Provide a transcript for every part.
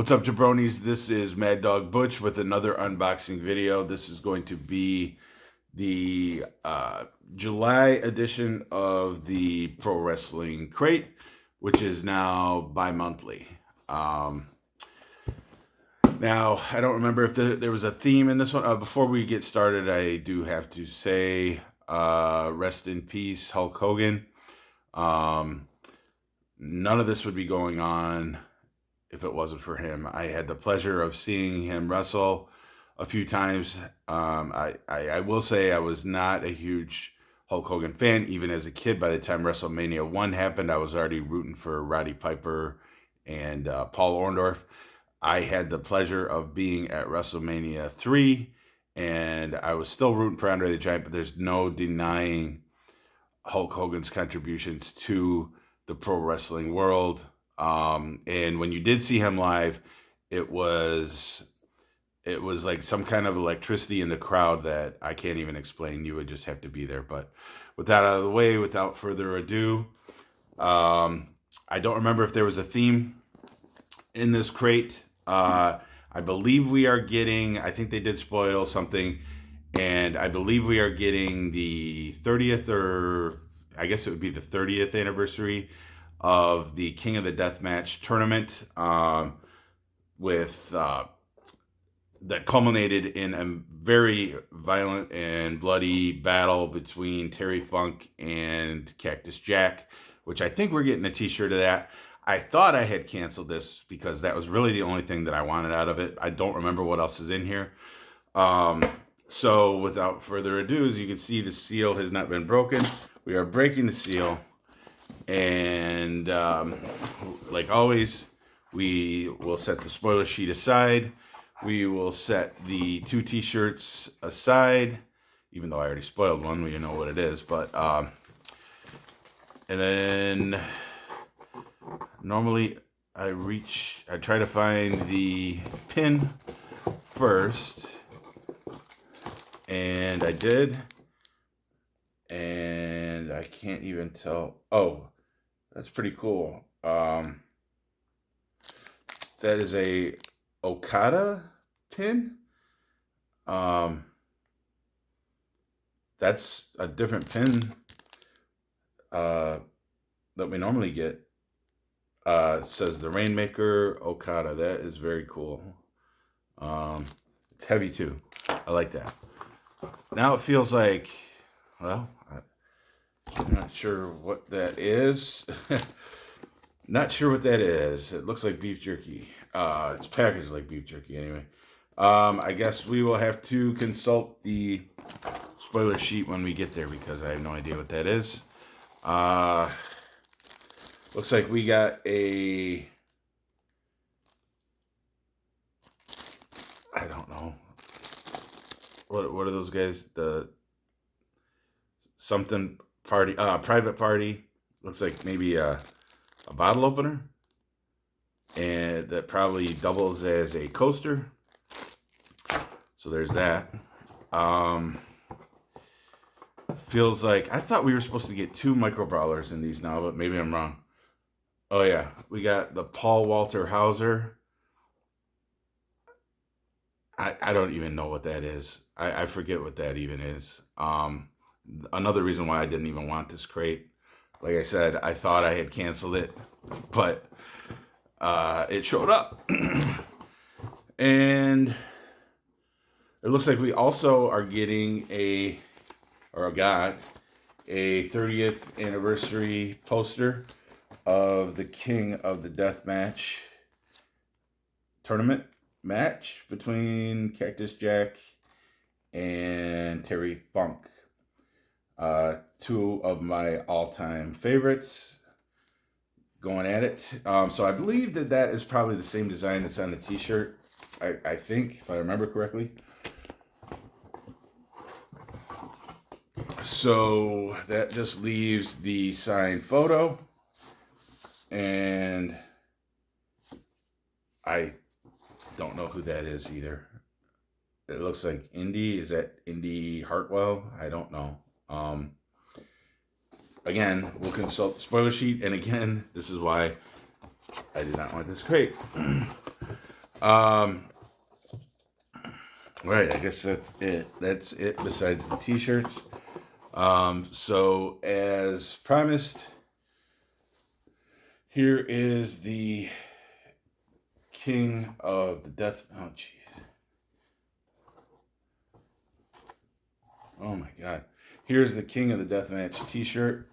What's up, jabronis? This is Mad Dog Butch with another unboxing video. This is going to be the July edition of the Pro Wrestling Crate, which is now bi-monthly. Now, I don't remember if there was a theme in this one. Before we get started, I do have to say rest in peace, Hulk Hogan. None of this would be going on if it wasn't for him. I had the pleasure of seeing him wrestle a few times. I will say I was not a huge Hulk Hogan fan, even as a kid. By the time WrestleMania 1 happened, I was already rooting for Roddy Piper and Paul Orndorff. I had the pleasure of being at WrestleMania 3, and I was still rooting for Andre the Giant, but there's no denying Hulk Hogan's contributions to the pro wrestling world. And when you did see him live, it was like some kind of electricity in the crowd that I can't even explain. You would just have to be there. But with that out of the way, without further ado, I don't remember if there was a theme in this crate. I believe we are getting, I think they did spoil something, and I believe we are getting the 30th, or I guess it would be the 30th anniversary of the King of the Deathmatch tournament, with that culminated in a very violent and bloody battle between Terry Funk and Cactus Jack, which I think we're getting a t-shirt of that. I thought I had canceled this because that was really the only thing that I wanted out of it. I don't remember what else is in here. So without further ado, as you can see, the seal has not been broken. We are breaking the seal. And like always, we will set the spoiler sheet aside. We will set the 2 t-shirts aside, even though I already spoiled one. You know what it is. But and then normally I try to find the pin first, and I did, and I can't even tell. Oh, that's pretty cool. That is a Okada pin. That's a different pin that we normally get. It says the Rainmaker Okada. That is very cool. It's heavy too. I like that. Now it feels like, well, I'm not sure what that is. Not sure what that is. It looks like beef jerky. It's packaged like beef jerky anyway. I guess we will have to consult the spoiler sheet when we get there because I have no idea what that is. Looks like we got a, I don't know. What are those guys? The something party, private party. Looks like maybe a bottle opener. And that probably doubles as a coaster. So there's that. Feels like, I thought we were supposed to get 2 micro brawlers in these now, but maybe I'm wrong. Oh yeah, we got the Paul Walter Hauser. I don't even know what that is. I forget what that even is. Another reason why I didn't even want this crate. Like I said, I thought I had canceled it, but it showed up. And it looks like we also are getting got a 30th anniversary poster of the King of the Deathmatch tournament match between Cactus Jack and Terry Funk. 2 of my all-time favorites going at it. So I believe that is probably the same design that's on the t-shirt. I think, if I remember correctly. So that just leaves the signed photo. And I don't know who that is either. It looks like Indy. Is that Indy Hartwell? I don't know. Again, we'll consult the spoiler sheet. And again, this is why I did not want this crate. Um, right, I guess that's it. That's it besides the t-shirts. So as promised, here is the King of the Death. Oh, jeez. Oh my God. Here's the King of the Deathmatch T-shirt.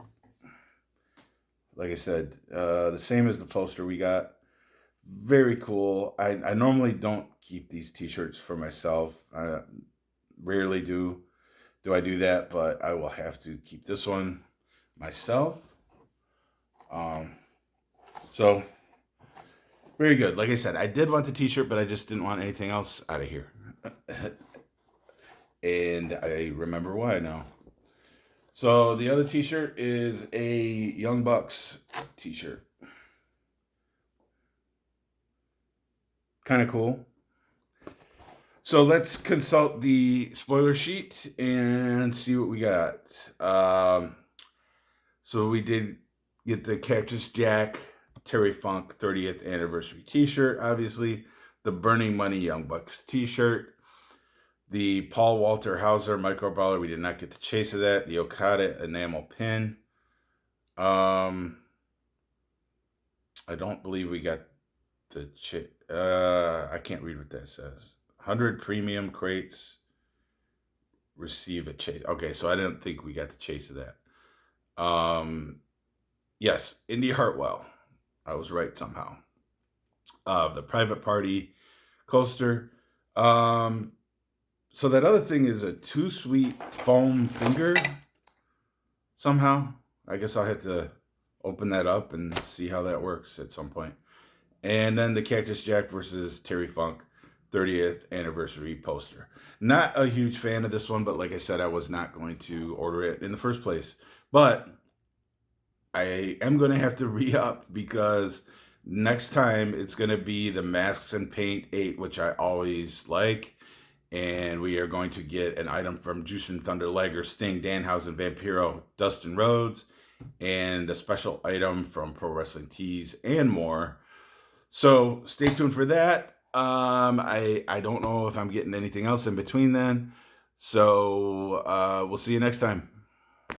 Like I said, the same as the poster we got. Very cool. I normally don't keep these T-shirts for myself. I rarely do I do that, but I will have to keep this one myself. Um, so very good. Like I said, I did want the T-shirt, but I just didn't want anything else out of here. And I remember why now. So the other T-shirt is a Young Bucks T-shirt. Kind of cool. So let's consult the spoiler sheet and see what we got. Um, so we did get the Cactus Jack Terry Funk 30th anniversary T-shirt, obviously. The Burning Money Young Bucks T-shirt. The Paul Walter Hauser Micro Brawler, we did not get the chase of that. The Okada enamel pin. I don't believe we got the chase. I can't read what that says. 100 premium crates receive a chase. Okay, so I didn't think we got the chase of that. Yes, Indy Hartwell. I was right somehow. The Private Party coaster. So that other thing is a Too Sweet foam finger somehow. I guess I'll have to open that up and see how that works at some point. And then the Cactus Jack versus Terry Funk 30th anniversary poster. Not a huge fan of this one, but like I said, I was not going to order it in the first place. But I am going to have to re-up because next time it's going to be the Masks and Paint 8, which I always like. And we are going to get an item from Juice and Thunder Liger, Sting, Danhausen, Vampiro, Dustin Rhodes, and a special item from Pro Wrestling Tees and more. So stay tuned for that. I don't know if I'm getting anything else in between then. So we'll see you next time.